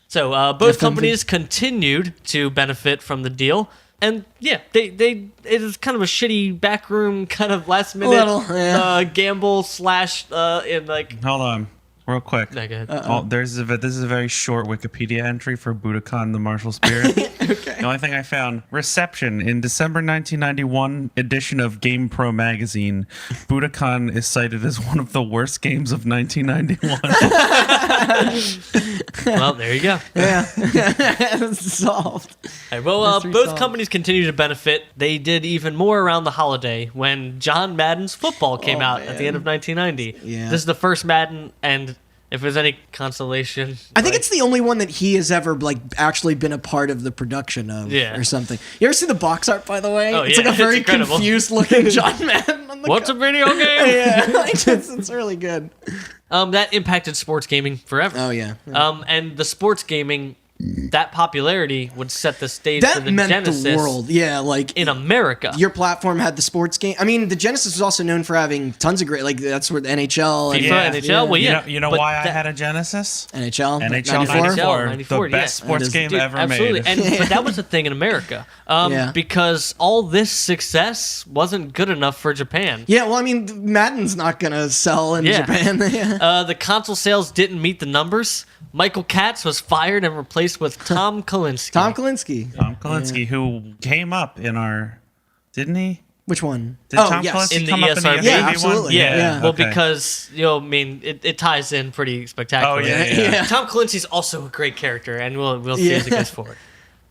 So both companies continued to benefit from the deal, and yeah, it is kind of a shitty backroom kind of last minute little, yeah. gamble slash in like. Hold on, real quick. No, go ahead. Oh, this is a very short Wikipedia entry for Budokan, the martial spirit. The only thing I found: reception in December 1991 edition of Game Pro magazine. Budokan is cited as one of the worst games of 1991. Well, there you go. Yeah. It's solved. All right, well, Mystery both solved. companies continue to benefit. They did even more around the holiday when John Madden's football came out at the end of 1990. Yeah. This is the first Madden, and if there's any consolation, I think like, it's the only one that he has ever like actually been a part of the production of Yeah. or something. You ever see the box art, by the way? Oh, It's yeah, like a very it's incredible. confused looking John Madden on the what's a cover. video game? Yeah, like, it's really good. That impacted sports gaming forever. Oh yeah. And the sports gaming, that popularity would set the stage for That the meant Genesis the world. Yeah, like in America. your platform had the sports game. I mean, the Genesis was also known for having tons of great, like that's where the NHL and FIFA, Yeah. NHL. Well, yeah. You know but why I that- had a Genesis? NHL, NHL 94? 94, 94, the best yeah. sports That is- game Dude, ever absolutely. made. But that was the thing in America, Yeah. because all this success wasn't good enough for Japan. Yeah, well, I mean, Madden's not gonna sell in Yeah. Japan. Yeah. The console sales didn't meet the numbers. Michael Katz was fired and replaced with Tom Kalinske. Tom Kalinske. Tom Kalinske, who came up in our, didn't he? Which one? Did Tom Kalinske In the come up in the ESRB? ESRB Yeah, one? absolutely. Yeah, Yeah. well, okay. because I mean, it ties in pretty spectacularly. Oh, yeah. Yeah. Tom Kalinski's also a great character, and we'll see Yeah. as it goes forward.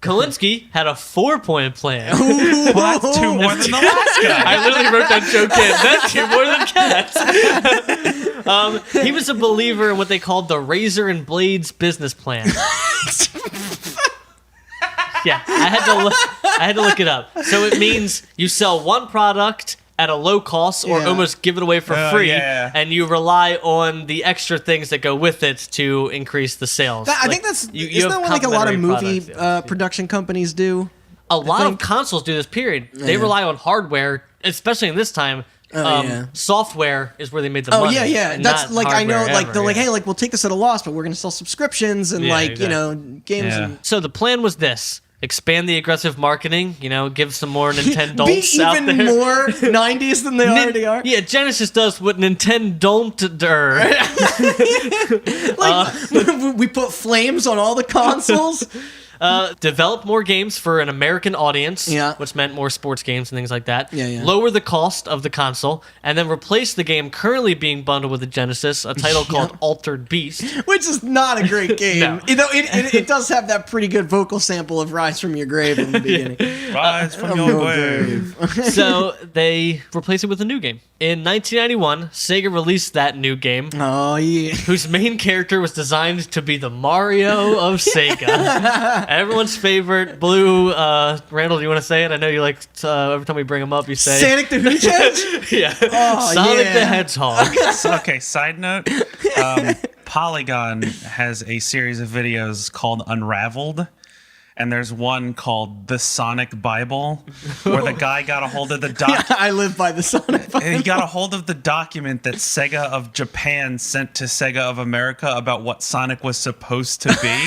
Kalinske had a 4-point plan. Well, that's two more than the last guy. I literally wrote that joke in. That's 2 more than cats. He was a believer in what they called the razor and blades business plan. Yeah, I had to look it up. So it means you sell one product at a low cost or Yeah. almost give it away for Oh, free, yeah. and you rely on the extra things that go with it to increase the sales. I Like, think that's you isn't have that what like a lot of complementary movie products, yeah. production companies do? A lot of think- consoles do this. Period. They Yeah. rely on hardware, especially in this time. Yeah. Software is where they made the Oh money. yeah. and That's not like I know, hardware like ever, they're like, yeah. hey, like we'll take this at a loss, but we're gonna sell subscriptions and Yeah, like exactly. games. Yeah. And, So the plan was this: expand the aggressive marketing, give some more Nintendonts Be out even there. more 90s than they already are. Yeah, Genesis does what Nintendo don't do. We put flames on all the consoles. Develop more games for an American audience, Yeah. which meant more sports games and things like that. Yeah. Lower the cost of the console, and then replace the game currently being bundled with the Genesis, a title called Altered Beast. Which is not a great game. No. It does have that pretty good vocal sample of Rise from Your Grave in the beginning. Rise from your grave. So they replace it with a new game. In 1991, Sega released that new game, Oh, yeah. whose main character was designed to be the Mario of Sega. Everyone's favorite, Blue. Randall, do you want to say it? I know you like, every time we bring him up, you say... Sonic the Hedgehog? Yeah. Oh, Sonic yeah. the Hedgehog. Okay, side note. Polygon has a series of videos called Unraveled. And there's one called The Sonic Bible, where the guy got a hold of the I live by the Sonic Bible. he got a hold of the document that Sega of Japan sent to Sega of America about what Sonic was supposed to be.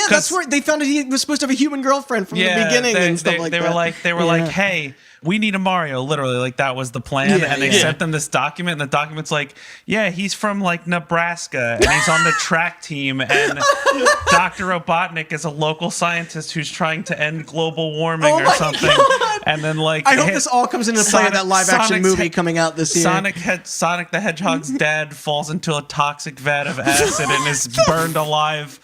That's where they found out he was supposed to have a human girlfriend from the beginning and stuff like that. They were like, hey, we need a Mario, literally, like that was the plan. Yeah, and they sent them this document, and the document's like, yeah, he's from like Nebraska, and he's on the track team, and Dr. Robotnik is a local scientist who's trying to end global warming or something. God. And then like, I hope this all comes into play in that live action Sonic's movie coming out this year. Sonic the Hedgehog's dad falls into a toxic vat of acid and is burned alive.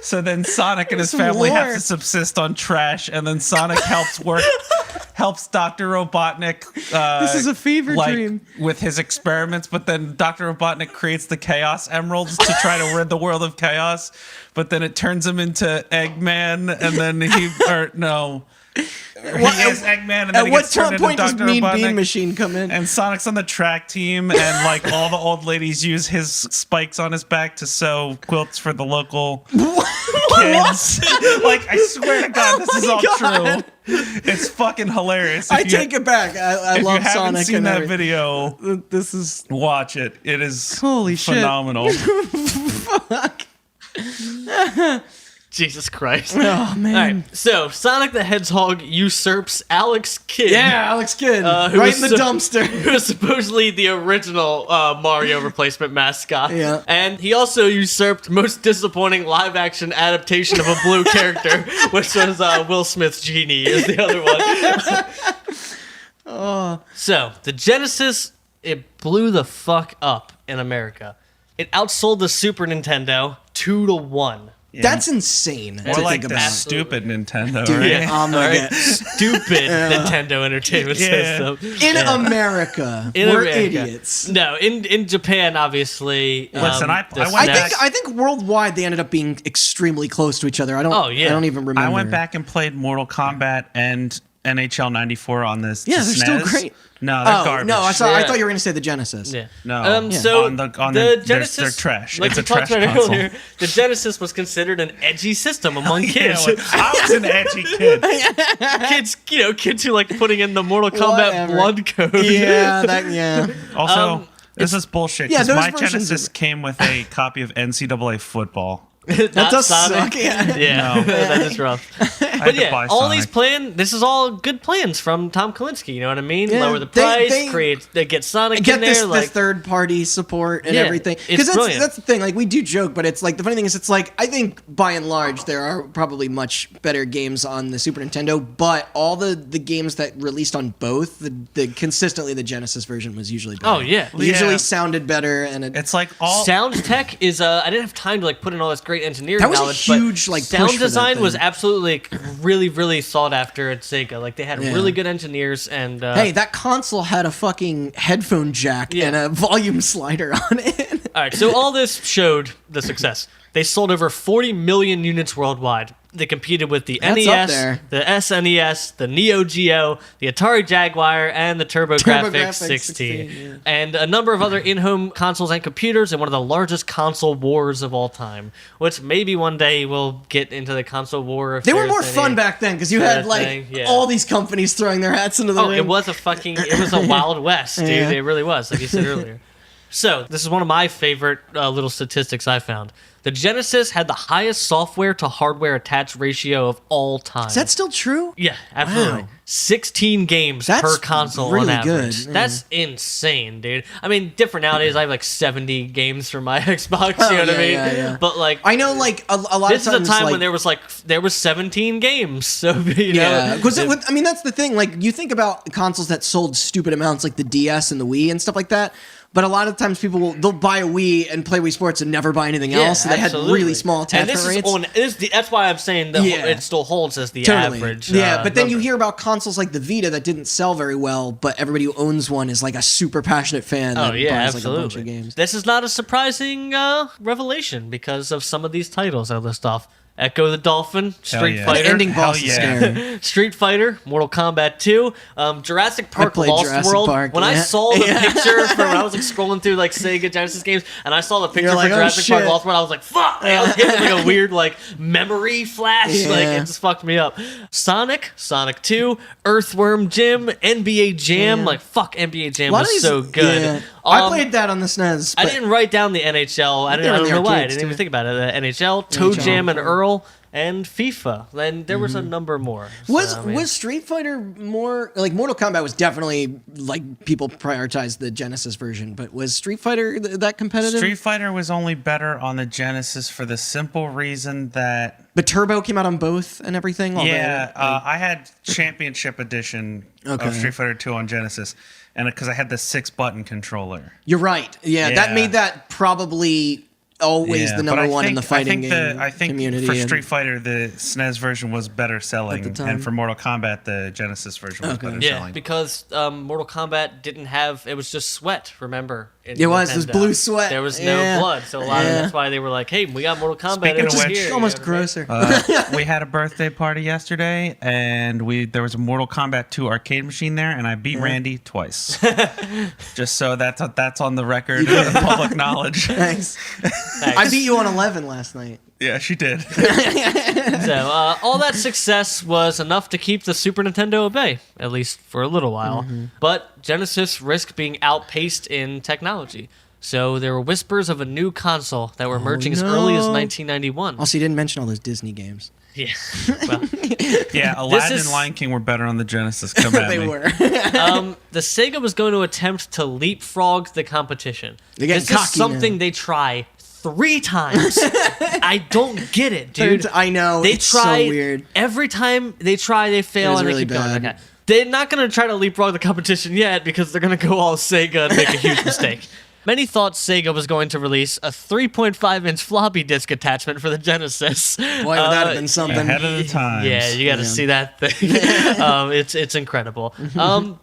So then Sonic and his family have to subsist on trash, and then Sonic helps Dr. Robotnik. This is a fever dream. With his experiments, but then Dr. Robotnik creates the Chaos Emeralds to try to rid the world of chaos, but then it turns him into Eggman, and then he is Eggman, and then At he what gets turned into point does Dr. Mean Robotnik. Bean Machine come in? And Sonic's on the track team, and like all the old ladies use his spikes on his back to sew quilts for the local kids. Like, I swear to God, this is all true. It's fucking hilarious. I take it back. I love If you haven't Sonic seen and that everything. video, This is watch it. It is Holy shit. phenomenal. fuck. Jesus Christ. Oh man. All right, so Sonic the Hedgehog usurps Alex Kidd. Yeah, Alex Kidd, who right was in the dumpster. Who was supposedly the original Mario replacement mascot. Yeah. And he also usurped most disappointing live-action adaptation of a Blue character, which was Will Smith's Genie is the other one. So, the Genesis, it blew the fuck up in America. It outsold the Super Nintendo 2-1. Yeah. That's insane. Or to like think the about. stupid Nintendo, Dude, right? yeah. Oh my Alright. God. Stupid Nintendo Entertainment System. In America, In we're America. idiots. No, in Japan, obviously. Listen, I the went SNES back- I think worldwide they ended up being extremely close to each other. I don't. Oh, yeah. I don't even remember. I went back and played Mortal Kombat and NHL 94 on this. Yeah, the they're still SNES. great. No, they're garbage. No, I Yeah. thought you were going to say the Genesis. Yeah. No. So On the Genesis, they're trash. Like It's we a talked trash about console. earlier, the Genesis was considered an edgy system among kids. Yeah, I was an edgy kid. kids who like putting in the Mortal Kombat Whatever. blood code. Yeah. Also, this is bullshit. Yeah, Because those my versions Genesis came with a copy of NCAA football. That does suck, yeah. Yeah, No. that is rough. I had But to yeah, buy all Sonic. these this is all good plans from Tom Kalinske. You know what I mean? Yeah, Lower the they- price, they get Sonic Get in there. this like third party support and Yeah, everything. it's Because brilliant. that's the thing. Like, we do joke, but it's like the funny thing is, it's like I think by and large there are probably much better games on the Super Nintendo, but all the games that released on both, the consistently the Genesis version was usually better. Oh, yeah. It usually Yeah. sounded better, and It's like all. sound tech is I didn't have time to like put in all this great engineering That was a knowledge. huge, but like, push sound for that design was thing. absolutely like, really, really sought after at Sega. Like they had Yeah. really good engineers and hey, that console had a fucking headphone jack Yeah. and a volume slider on it. all right. So all this showed the success. They sold over 40 million units worldwide. They competed with the That's up NES, there. the SNES, the Neo Geo, the Atari Jaguar, and the TurboGrafx 16. yeah. And a number of other in-home consoles and computers, and one of the largest console wars of all time. Which maybe one day we'll get into the console war. If They were there's more any- fun back then because you sort had of like thing, yeah. all these companies throwing their hats into the Oh, ring. it was a Wild West, dude. Yeah. It really was, like you said earlier. So, this is one of my favorite little statistics I found. The Genesis had the highest software to hardware attach ratio of all time. Is that still true? Yeah, absolutely. Wow. 16 games That's per console really on average. good, yeah. That's insane, dude. I mean, different nowadays. I have like 70 games for my Xbox. Oh, You know what I mean? yeah. But like, I know, like a lot this of times, is a time like, when there was 17 games. So you know, because I mean that's the thing. Like you think about consoles that sold stupid amounts, like the DS and the Wii and stuff like that. But a lot of times they'll buy a Wii and play Wii Sports and never buy anything else. So they had really small attachment rates. That's why I'm saying that it still holds as the average. Yeah, but then number. you hear about consoles like the Vita that didn't sell very well, but everybody who owns one is like a super passionate fan that buys like a bunch of games. This is not a surprising revelation because of some of these titles I list off. Echo the Dolphin, Street Fighter. The ending boss is scary. Street Fighter, Mortal Kombat 2, Jurassic Park Lost Jurassic World. Park, when I saw the picture from when I was like scrolling through like Sega Genesis games, and I saw the picture for Jurassic Park Lost World, I was like, fuck! I was getting like a weird like memory flash. Yeah. Like it just fucked me up. Sonic 2, Earthworm Jim, NBA Jam. Like fuck, NBA Jam was so good. Yeah. I played that on the SNES. I didn't write down the NHL. I don't know why. I didn't even think about it. The NHL, Toe Jam and Earl, and FIFA. Then there was a number more. Was Street Fighter more like Mortal Kombat was definitely like people prioritized the Genesis version, but was Street Fighter that competitive? Street Fighter was only better on the Genesis for the simple reason that But Turbo came out on both and everything. I had Championship Edition of Street Fighter 2 on Genesis, and because I had the 6-button controller. You're right. Yeah, that made that probably always the number one in the fighting game community. For Street Fighter, the SNES version was better selling, at the time. and for Mortal Kombat, the Genesis version was better Yeah, selling. because Mortal Kombat didn't have, it was just sweat, remember? It was blue sweat. There was no blood, so a lot of that's why they were like, hey, we got Mortal Kombat. Speaking of which, here, almost grosser. We had a birthday party yesterday, and there was a Mortal Kombat 2 arcade machine there, and I beat Randy twice. Just so that's on the record, public knowledge. Thanks. I beat you on 11 last night. Yeah, she did. So all that success was enough to keep the Super Nintendo at bay, at least for a little while. But Genesis risked being outpaced in technology. So there were whispers of a new console that were emerging as early as 1991. Also, you didn't mention all those Disney games. Yeah. Well, Yeah, Aladdin and Lion King were better on the Genesis. Come at me. They were. the Sega was going to attempt to leapfrog the competition. They're getting This is cocky something now. they try 3 times. I don't get it, dude. I know. It's so weird. Every time they try, they fail, It is and they really keep going. bad. Okay. They're not going to try to leapfrog the competition yet because they're going to go all Sega and make a huge mistake. Many thought Sega was going to release a 3.5-inch floppy disk attachment for the Genesis. Boy, would that have been something. Ahead of the times. Yeah, you got to see that thing. It's incredible.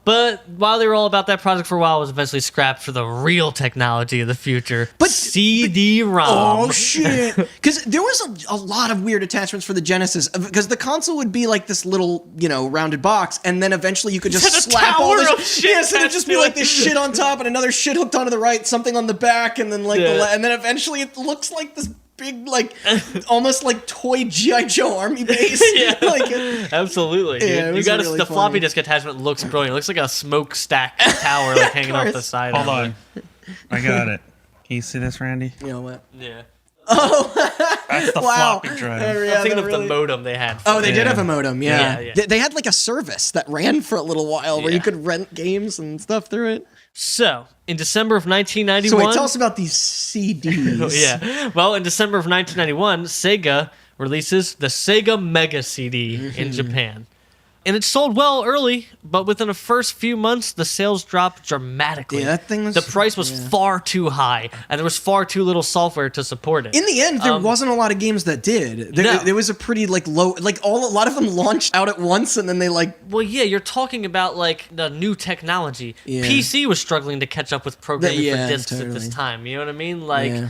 But while they were all about that project for a while, it was eventually scrapped for the real technology of the future. But- CD-ROM. Oh shit! Because there was a lot of weird attachments for the Genesis. Because the console would be like this little, rounded box, and then eventually you could just Had a slap all tower this of shit Yes, and it'd just be attached like to this it. shit on top, and another shit hooked onto the right, something on the back, and then and then eventually it looks like this big, almost like toy G.I. Joe army base. Yeah. Absolutely. Dude. Yeah, it was really the funny. floppy disk attachment looks brilliant. It looks like a smokestack tower hanging off the side. Hold of on. I got it. Can you see this, Randy? You know what? Yeah. That's the floppy drive. I'm thinking of the modem they had. Oh, they did Yeah. have a modem, yeah. Yeah. They had like a service that ran for a little while where you could rent games and stuff through it. So, in December of So 1991... wait, tell us about these CDs. Yeah. Well, in December of 1991, Sega releases the Sega Mega CD in Japan. And it sold well early, but within the first few months, the sales dropped dramatically. Yeah, that thing was... The price was far too high, and there was far too little software to support it. In the end, there wasn't a lot of games that did. There was a pretty low, a lot of them launched out at once, and then they Well, yeah, you're talking about the new technology. Yeah. PC was struggling to catch up with programming Yeah, for discs at totally. this time. You know what I mean? Yeah.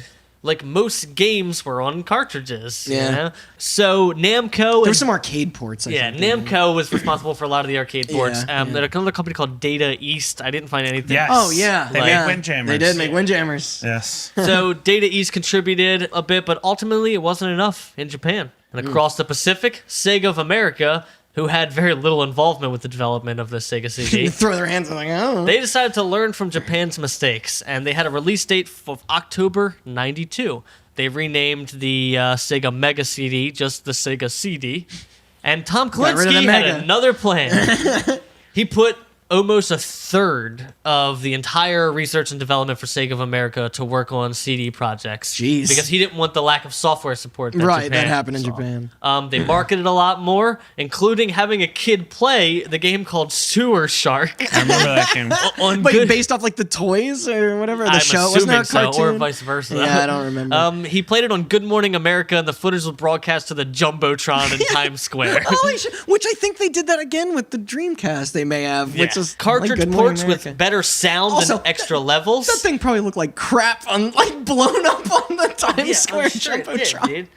Most games were on cartridges. Yeah. You know? So Namco. There were some arcade ports. I think. Namco was responsible for a lot of the arcade ports. Yeah. There's another company called Data East. I didn't find anything. Yes. Oh yeah, They yeah. made Windjammers. They did make Windjammers. Yes. So Data East contributed a bit, but ultimately it wasn't enough in Japan. And across the Pacific, Sega of America who had very little involvement with the development of the Sega CD, Throw their hands up like, oh. they decided to learn from Japan's mistakes, and they had a release date of October 92. They renamed the Sega Mega CD just the Sega CD. And Tom rid of the Kalinske had Mega. another plan. He put almost a third of the entire research and development for Sega of America to work on CD projects. Jeez. Because he didn't want the lack of software support that Right, Japan that happened in saw. Japan. They marketed a lot more, including having a kid play the game called Sewer Shark. I remember that game. on But good, based off like the toys or whatever, the I'm show wasn't there a assuming cartoon? so, or vice versa. Yeah, I don't remember. He played it on Good Morning America, and the footage was broadcast to the Jumbotron in Times Square. Holy shit! Which I think they did that again with the Dreamcast. They may have, which is cartridge like Good Morning ports America. with better sound Also, and extra levels. That thing probably looked like crap on like blown up on the Times Yeah, Square I'm sure it did, Jumbotron. dude.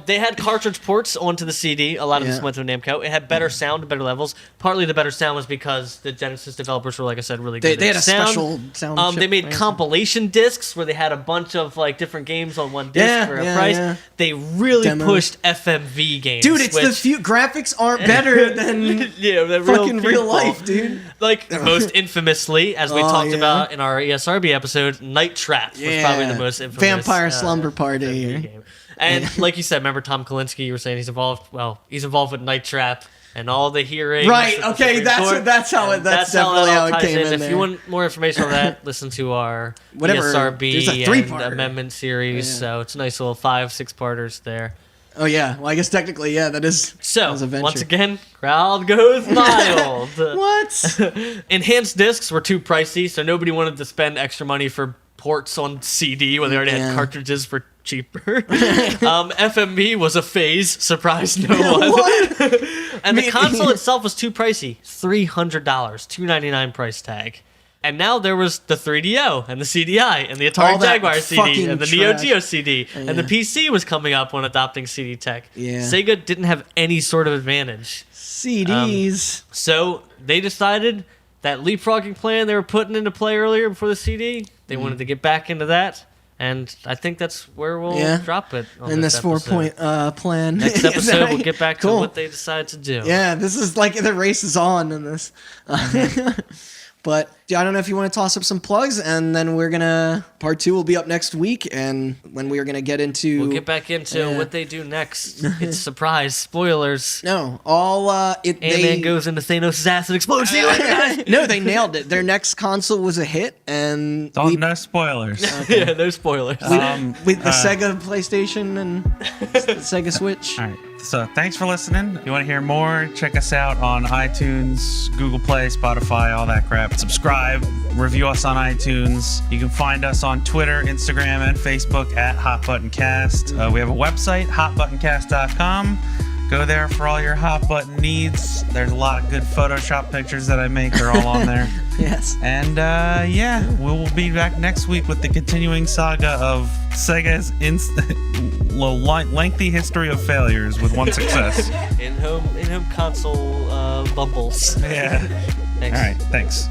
They had cartridge ports onto the CD. A lot of this Yeah. went to Namco. It had better sound and better levels. Partly the better sound was because the Genesis developers were, like I said, really good. They at had a sound. special sound. They chip made thing. compilation discs where they had a bunch of like different games on one disc Yeah, for a yeah, price. yeah. They really Demos. pushed FMV games. Dude, it's the which- few graphics aren't better than yeah, the fucking real people. life, dude. Like most infamously, as we Oh, talked yeah. about in our ESRB episode, Night Trap was probably the most infamous Vampire Slumber FMV Party. game. And like you said, remember Tom Kalinske? You were saying he's involved. Well, he's involved with Night Trap and all the hearings. Right, at the okay, Supreme that's Court. that's how it. And That's how definitely all how it ties came in If there. you want more information on that, listen to our Whatever, there's a ESRB three-parter. and amendment series. Yeah. So it's a nice little 5-6 parters there. Oh yeah, well I guess technically yeah, that is. So that was a venture. once again, crowd goes wild. What? Enhanced discs were too pricey, so nobody wanted to spend extra money for ports on CD when they already Yeah. had cartridges for cheaper. FMV was a phase, surprised no one. What? And the console itself was too pricey, $300, $299 price tag. And now there was the 3DO and the CDI and the Atari All that Jaguar CD fucking and the Neo trash. Geo CD and the PC was coming up when adopting CD tech. Yeah. Sega didn't have any sort of advantage. CDs. So they decided that leapfrogging plan they were putting into play earlier before the CD, they wanted to get back into that. And I think that's where we'll Yeah. drop it on in this episode. 4-point plan. Next Is that episode, right? we'll get back to Cool. what they decide to do. Yeah, this is like the race is on in this. But I don't know if you want to toss up some plugs, and then we're gonna part 2 will be up next week, and when we are gonna get into We'll get back into Yeah. what they do next. It's surprise spoilers. no all Ant-Man goes into Thanos' ass and explodes. See you later, guys. no, they nailed it. Their next console was a hit, and Don't no spoilers. Yeah, no spoilers. with the Sega PlayStation and the Sega Switch. All right. So thanks for listening. If you want to hear more, check us out on iTunes, Google Play, Spotify, all that crap. Subscribe, review us on iTunes. You can find us on Twitter, Instagram, and Facebook at Hot Button Cast. We have a website, hotbuttoncast.com. Go there for all your hot button needs. There's a lot of good Photoshop pictures that I make. They're all on there. Yes. And yeah, we will be back next week with the continuing saga of Sega's lengthy history of failures with one success. In-home console bumbles. Yeah. Thanks. All right. Thanks.